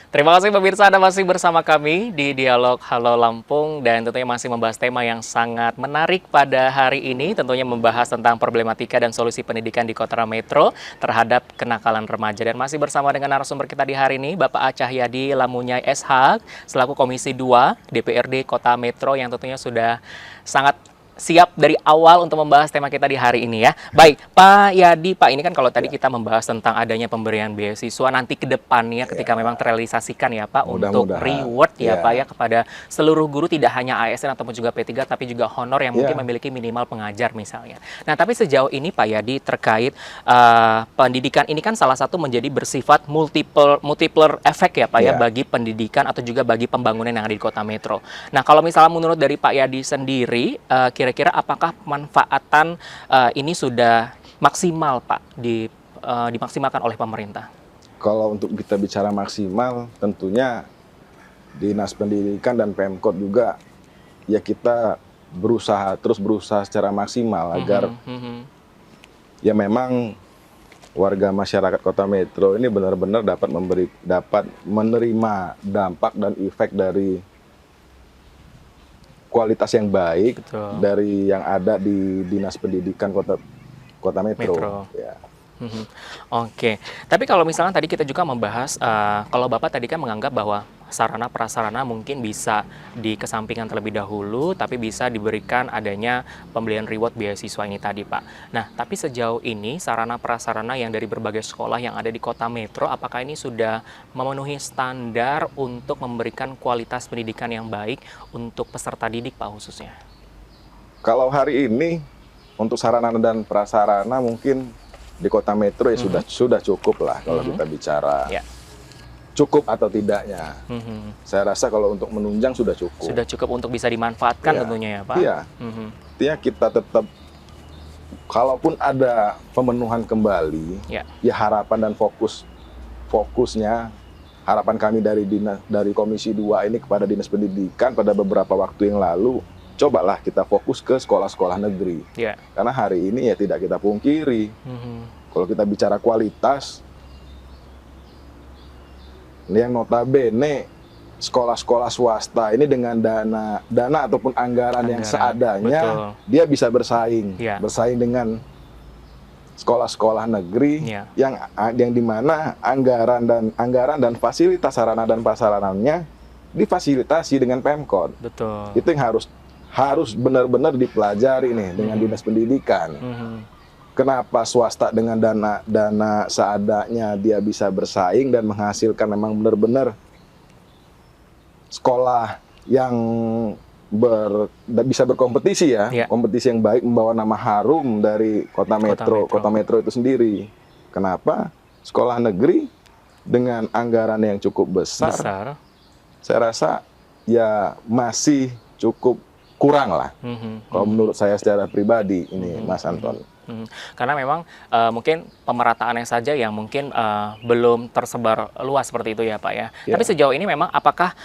Terima kasih pemirsa, Anda masih bersama kami di Dialog Halo Lampung dan tentunya masih membahas tema yang sangat menarik pada hari ini, tentunya membahas tentang problematika dan solusi pendidikan di Kota Metro terhadap kenakalan remaja. Dan masih bersama dengan narasumber kita di hari ini, Bapak Cahyadi Lamunyai SH, selaku Komisi 2 DPRD Kota Metro yang tentunya sudah sangat siap dari awal untuk membahas tema kita di hari ini ya. Baik, Pak Yadi, Pak, ini kan kalau tadi kita membahas tentang adanya pemberian beasiswa nanti ke depannya ketika memang terrealisasikan ya Pak untuk Mudah-mudahan. reward ya Pak ya kepada seluruh guru, tidak hanya ASN ataupun juga P3 tapi juga honor yang mungkin memiliki minimal pengajar misalnya. Nah, tapi sejauh ini Pak Yadi terkait pendidikan ini kan salah satu menjadi bersifat multiple efek ya Pak ya bagi pendidikan atau juga bagi pembangunan yang ada di Kota Metro. Nah, kalau misalnya menurut dari Pak Yadi sendiri, kira-kira apakah pemanfaatan ini sudah maksimal Pak dimaksimalkan oleh pemerintah? Kalau untuk kita bicara maksimal, tentunya Dinas Pendidikan dan Pemkot juga ya kita terus berusaha secara maksimal agar ya memang warga masyarakat Kota Metro ini benar-benar dapat menerima dampak dan efek dari kualitas yang baik. Betul. Dari yang ada di Dinas Pendidikan Kota Metro. Ya. Oke, tapi kalau misalnya tadi kita juga membahas, kalau Bapak tadi kan menganggap bahwa sarana prasarana mungkin bisa dikesampingkan terlebih dahulu, tapi bisa diberikan adanya pembelian reward beasiswa ini tadi Pak. Nah, tapi sejauh ini sarana prasarana yang dari berbagai sekolah yang ada di Kota Metro, apakah ini sudah memenuhi standar untuk memberikan kualitas pendidikan yang baik untuk peserta didik Pak khususnya? Kalau hari ini untuk sarana dan prasarana mungkin di Kota Metro ya sudah cukup lah kalau kita bicara. Cukup atau tidaknya. Saya rasa kalau untuk menunjang sudah cukup. Sudah cukup untuk bisa dimanfaatkan tentunya ya Pak? Iya. Artinya kita tetap, kalaupun ada pemenuhan kembali, ya harapan dan fokusnya, harapan kami dari Komisi 2 ini kepada Dinas Pendidikan pada beberapa waktu yang lalu, cobalah kita fokus ke sekolah-sekolah negeri. Karena hari ini ya tidak kita pungkiri, kalau kita bicara kualitas, yang notabene sekolah-sekolah swasta ini dengan dana ataupun anggaran yang seadanya, dia bisa bersaing dengan sekolah-sekolah negeri yang dimana anggaran dan fasilitas sarana dan prasarananya difasilitasi dengan Pemkot. Betul. Itu yang harus benar-benar dipelajari nih dengan Dinas Pendidikan. Kenapa swasta dengan dana seadanya dia bisa bersaing dan menghasilkan memang benar-benar sekolah yang bisa berkompetisi kompetisi yang baik, membawa nama harum dari Kota Metro itu sendiri. Kenapa sekolah negeri dengan anggaran yang cukup besar, saya rasa ya masih cukup kurang lah. Kalau menurut saya secara pribadi ini Mas Anton. Karena memang mungkin pemerataannya saja yang mungkin belum tersebar luas seperti itu ya Pak ya. Tapi sejauh ini memang apakah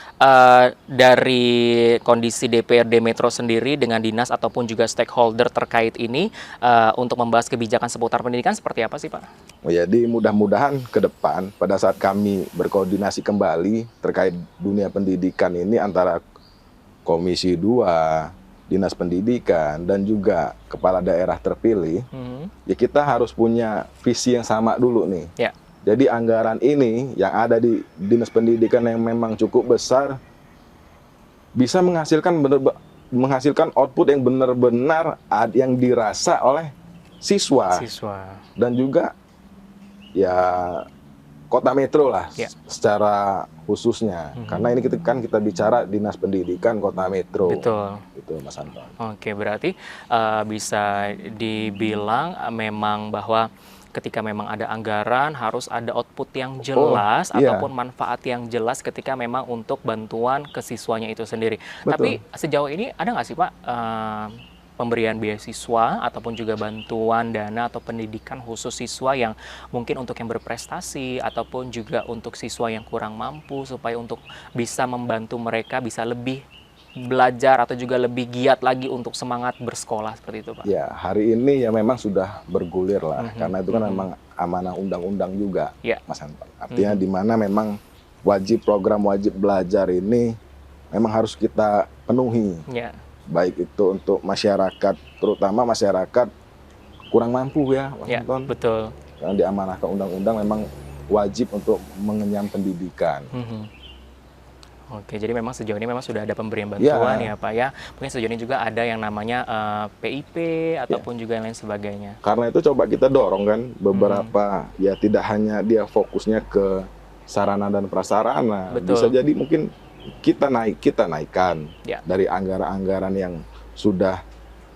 dari kondisi DPRD Metro sendiri dengan dinas ataupun juga stakeholder terkait ini untuk membahas kebijakan seputar pendidikan seperti apa sih Pak? Jadi mudah-mudahan ke depan pada saat kami berkoordinasi kembali terkait dunia pendidikan ini antara Komisi 2, Dinas Pendidikan, dan juga kepala daerah terpilih, ya kita harus punya visi yang sama dulu nih. Jadi anggaran ini yang ada di Dinas Pendidikan yang memang cukup besar, bisa menghasilkan output yang benar-benar yang dirasa oleh siswa. Dan juga ya Kota Metro lah secara khususnya, karena ini kita bicara Dinas Pendidikan Kota Metro. Betul. Itu Mas Anton. Oke, berarti bisa dibilang memang bahwa ketika memang ada anggaran harus ada output yang jelas ataupun manfaat yang jelas ketika memang untuk bantuan ke siswanya itu sendiri. Tapi sejauh ini ada nggak sih Pak pemberian beasiswa ataupun juga bantuan dana atau pendidikan khusus siswa yang mungkin untuk yang berprestasi ataupun juga untuk siswa yang kurang mampu supaya untuk bisa membantu mereka bisa lebih belajar atau juga lebih giat lagi untuk semangat bersekolah seperti itu Pak? Ya, hari ini ya memang sudah bergulir lah, karena itu kan memang amanah undang-undang juga, Mas Anton. Artinya di mana memang program wajib belajar ini memang harus kita penuhi. Ya. Baik itu untuk masyarakat, terutama masyarakat kurang mampu ya, Mas Ya, Anton. betul. Yang diamanahkan undang-undang memang wajib untuk mengenyam pendidikan. Oke, jadi memang sejauh ini memang sudah ada pemberian bantuan ya Pak ya. Mungkin sejauh ini juga ada yang namanya PIP ataupun juga yang lain sebagainya. Karena itu coba kita dorong kan beberapa, ya tidak hanya dia fokusnya ke sarana dan prasarana. Betul. Bisa jadi mungkin kita naikkan Ya. dari anggaran-anggaran yang sudah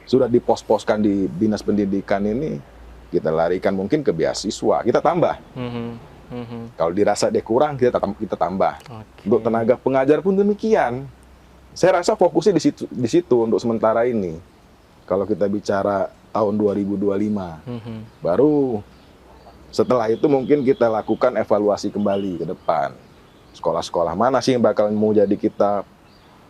dipos-poskan di Dinas Pendidikan ini, kita larikan mungkin ke beasiswa, kita tambah. Kalau dirasa dia kurang, kita tambah. Oke. Untuk tenaga pengajar pun demikian. Saya rasa fokusnya di situ untuk sementara ini. Kalau kita bicara tahun 2025, baru setelah itu mungkin kita lakukan evaluasi kembali ke depan. Sekolah-sekolah mana sih yang bakal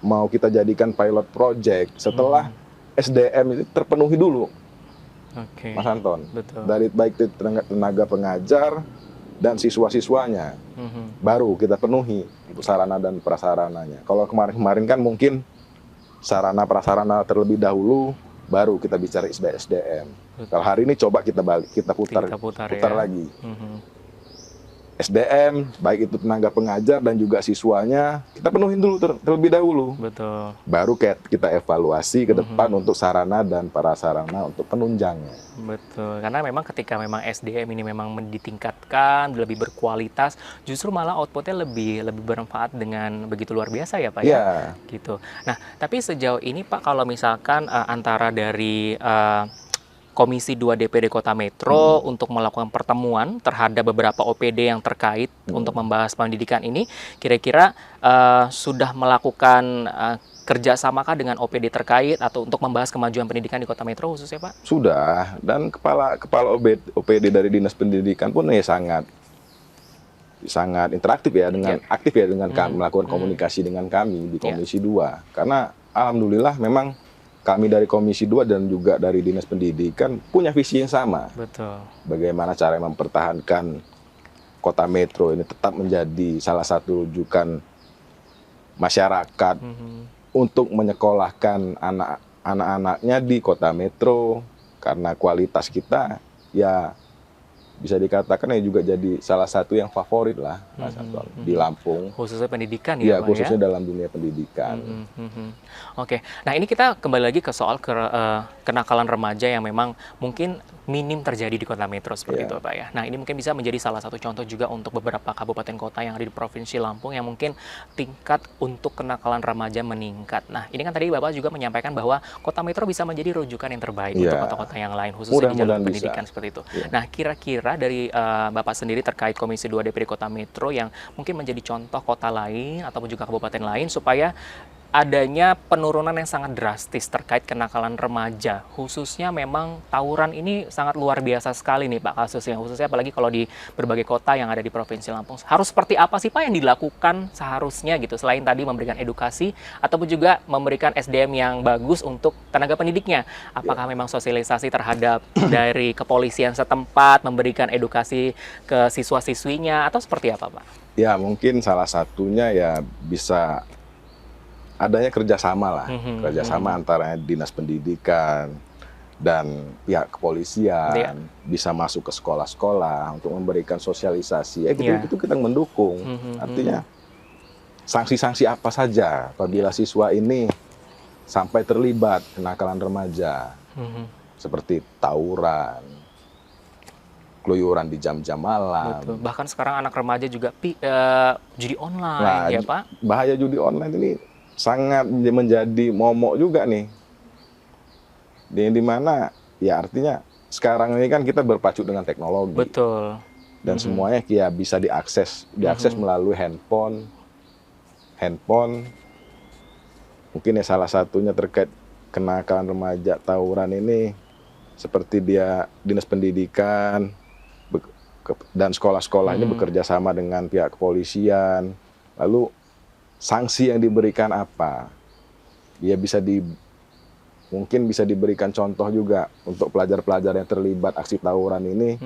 mau kita jadikan pilot project setelah SDM itu terpenuhi dulu. Oke. Mas Anton. Betul. Dari baik tenaga pengajar dan siswa-siswanya, baru kita penuhi untuk sarana dan prasarananya. Kalau kemarin-kemarin kan mungkin sarana prasarana terlebih dahulu, baru kita bicara SDM. Kalau hari ini coba kita putar ya. lagi. SDM, baik itu tenaga pengajar dan juga siswanya, kita penuhin dulu terlebih dahulu. Betul. Baru kita evaluasi ke depan untuk sarana dan prasarana untuk penunjangnya. Betul, karena memang ketika memang SDM ini memang ditingkatkan, lebih berkualitas, justru malah outputnya lebih bermanfaat dengan begitu luar biasa ya Pak ya? Ya. Gitu. Nah, tapi sejauh ini Pak, kalau misalkan antara dari Komisi 2 DPD Kota Metro untuk melakukan pertemuan terhadap beberapa OPD yang terkait untuk membahas pendidikan ini, kira-kira sudah melakukan kerjasamakah dengan OPD terkait atau untuk membahas kemajuan pendidikan di Kota Metro khususnya Pak? Sudah, dan kepala OPD dari Dinas Pendidikan pun ya sangat interaktif ya, aktif ya dengan kami, melakukan komunikasi dengan kami di Komisi 2. Karena alhamdulillah memang kami dari Komisi 2 dan juga dari Dinas Pendidikan punya visi yang sama. Betul. Bagaimana cara mempertahankan Kota Metro ini tetap menjadi salah satu rujukan masyarakat untuk menyekolahkan anak-anaknya di Kota Metro, karena kualitas kita ya bisa dikatakan ya juga jadi salah satu yang favorit lah, Mas Anton, di Lampung. Khususnya pendidikan ya, Pak khususnya ya? dalam dunia pendidikan. Oke, nah ini kita kembali lagi ke soal kenakalan remaja yang memang mungkin minim terjadi di Kota Metro seperti itu Pak ya. Nah ini mungkin bisa menjadi salah satu contoh juga untuk beberapa kabupaten kota yang ada di Provinsi Lampung yang mungkin tingkat untuk kenakalan remaja meningkat. Nah ini kan tadi Bapak juga menyampaikan bahwa Kota Metro bisa menjadi rujukan yang terbaik untuk kota-kota yang lain, khususnya di jalur pendidikan seperti itu. Nah kira-kira dari Bapak sendiri terkait Komisi 2 DPD Kota Metro yang mungkin menjadi contoh kota lain ataupun juga kabupaten lain supaya adanya penurunan yang sangat drastis terkait kenakalan remaja, khususnya memang tawuran ini sangat luar biasa sekali nih Pak kasusnya, khususnya apalagi kalau di berbagai kota yang ada di Provinsi Lampung. Harus seperti apa sih Pak yang dilakukan seharusnya gitu, selain tadi memberikan edukasi ataupun juga memberikan SDM yang bagus untuk tenaga pendidiknya? Apakah memang sosialisasi terhadap dari kepolisian setempat, memberikan edukasi ke siswa-siswinya, atau seperti apa Pak? Ya mungkin salah satunya ya bisa adanya kerjasama lah, kerjasama antara Dinas Pendidikan dan pihak kepolisian, bisa masuk ke sekolah-sekolah untuk memberikan sosialisasi. Itu kita mendukung. Artinya sanksi-sanksi apa saja apabila siswa ini sampai terlibat kenakalan remaja, seperti tawuran, keluyuran di jam-jam malam. Betul. Bahkan sekarang anak remaja juga judi online, nah, ya Pak? Bahaya judi online ini sangat menjadi momok juga nih. Di mana ya artinya sekarang ini kan kita berpacu dengan teknologi. Betul. Dan semuanya ya bisa diakses melalui handphone. Mungkin ya salah satunya terkait kenakalan remaja tawuran ini, seperti Dinas Pendidikan dan sekolah-sekolah ini bekerja sama dengan pihak kepolisian. Lalu sanksi yang diberikan apa? Ya mungkin bisa diberikan contoh juga untuk pelajar-pelajar yang terlibat aksi tawuran ini,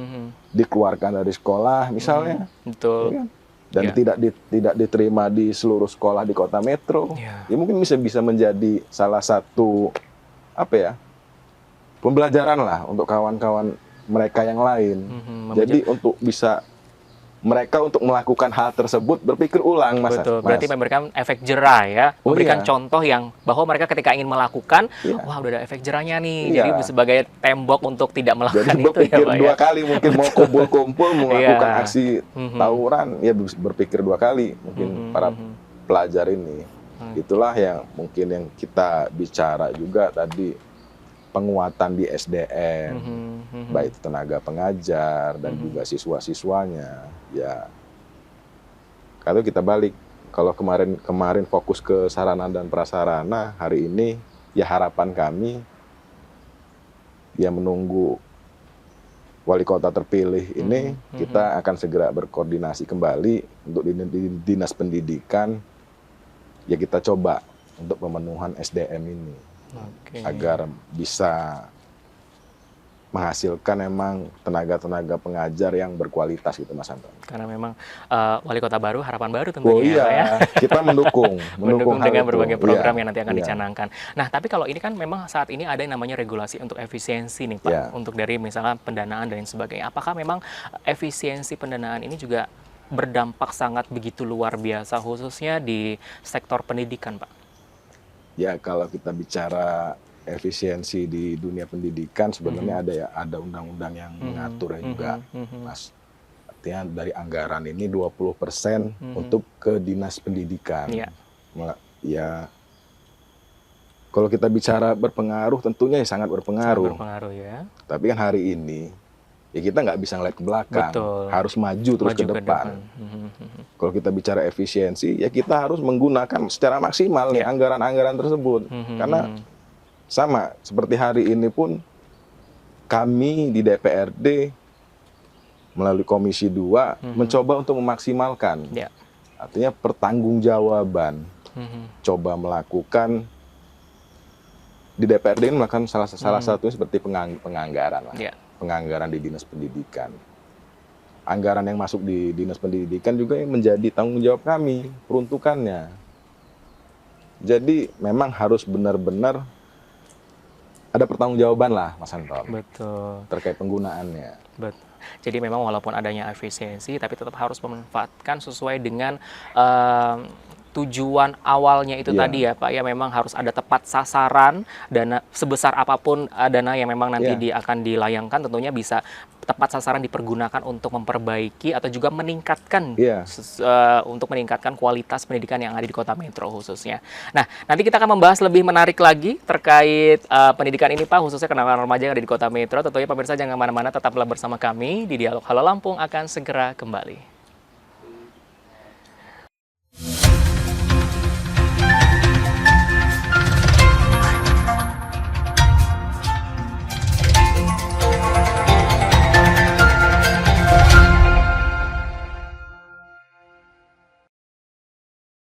dikeluarkan dari sekolah misalnya. Betul. Ya kan? dan tidak diterima di seluruh sekolah di kota metro, ya mungkin bisa menjadi salah satu pembelajaran lah untuk kawan-kawan mereka yang lain. Jadi untuk bisa mereka untuk melakukan hal tersebut berpikir ulang, Mas. Betul, berarti memberikan efek jerah ya, memberikan contoh yang bahwa mereka ketika ingin melakukan, wah udah ada efek jerahnya nih, jadi sebagai tembok untuk tidak melakukan jadi itu berpikir ya Pak dua kali, mungkin mau kumpul-kumpul melakukan aksi tawuran, ya berpikir dua kali mungkin para pelajar ini. Itulah yang mungkin yang kita bicara juga tadi, penguatan di SDM, baik tenaga pengajar dan juga siswa-siswanya. Ya, kalau kita balik, kalau kemarin fokus ke sarana dan prasarana, hari ini ya harapan kami ya menunggu wali kota terpilih ini, kita akan segera berkoordinasi kembali untuk di dinas pendidikan, ya kita coba untuk pemenuhan SDM ini. Agar bisa menghasilkan memang tenaga-tenaga pengajar yang berkualitas gitu, Mas Anton. Karena memang wali kota baru, harapan baru tentunya Pak ya. Kita mendukung dengan berbagai program yang nanti akan dicanangkan. Nah, tapi kalau ini kan memang saat ini ada yang namanya regulasi untuk efisiensi nih Pak, untuk dari misalnya pendanaan dan lain sebagainya. Apakah memang efisiensi pendanaan ini juga berdampak sangat begitu luar biasa khususnya di sektor pendidikan, Pak? Ya, kalau kita bicara efisiensi di dunia pendidikan sebenarnya ada undang-undang yang mengatur juga, Mas. Artinya dari anggaran ini 20% untuk ke dinas pendidikan. Ya, kalau kita bicara berpengaruh, tentunya sangat berpengaruh. Tapi kan hari ini ya kita nggak bisa ngeliat ke belakang, harus maju terus ke depan. Kalau kita bicara efisiensi, ya kita harus menggunakan secara maksimal nih anggaran-anggaran tersebut. Karena sama seperti hari ini pun kami di DPRD melalui Komisi 2 mencoba untuk memaksimalkan. Artinya pertanggungjawaban. Coba melakukan di DPRD ini melakukan salah satunya seperti penganggaran lah. Penganggaran di dinas pendidikan. Anggaran yang masuk di dinas pendidikan juga yang menjadi tanggung jawab kami, peruntukannya. Jadi memang harus benar-benar ada pertanggungjawaban lah, Mas Anton. Betul. Terkait penggunaannya. Betul. Jadi memang walaupun adanya efisiensi, tapi tetap harus memanfaatkan sesuai dengan tujuan awalnya itu tadi ya Pak, ya memang harus ada tepat sasaran, dana sebesar apapun dana yang memang nanti akan dilayangkan tentunya bisa tepat sasaran dipergunakan untuk memperbaiki atau juga meningkatkan untuk meningkatkan kualitas pendidikan yang ada di Kota Metro khususnya. Nah, nanti kita akan membahas lebih menarik lagi terkait pendidikan ini Pak, khususnya kenalan remaja yang ada di Kota Metro. Tentunya pemirsa jangan kemana-mana, tetaplah bersama kami di Dialog Halo Lampung akan segera kembali.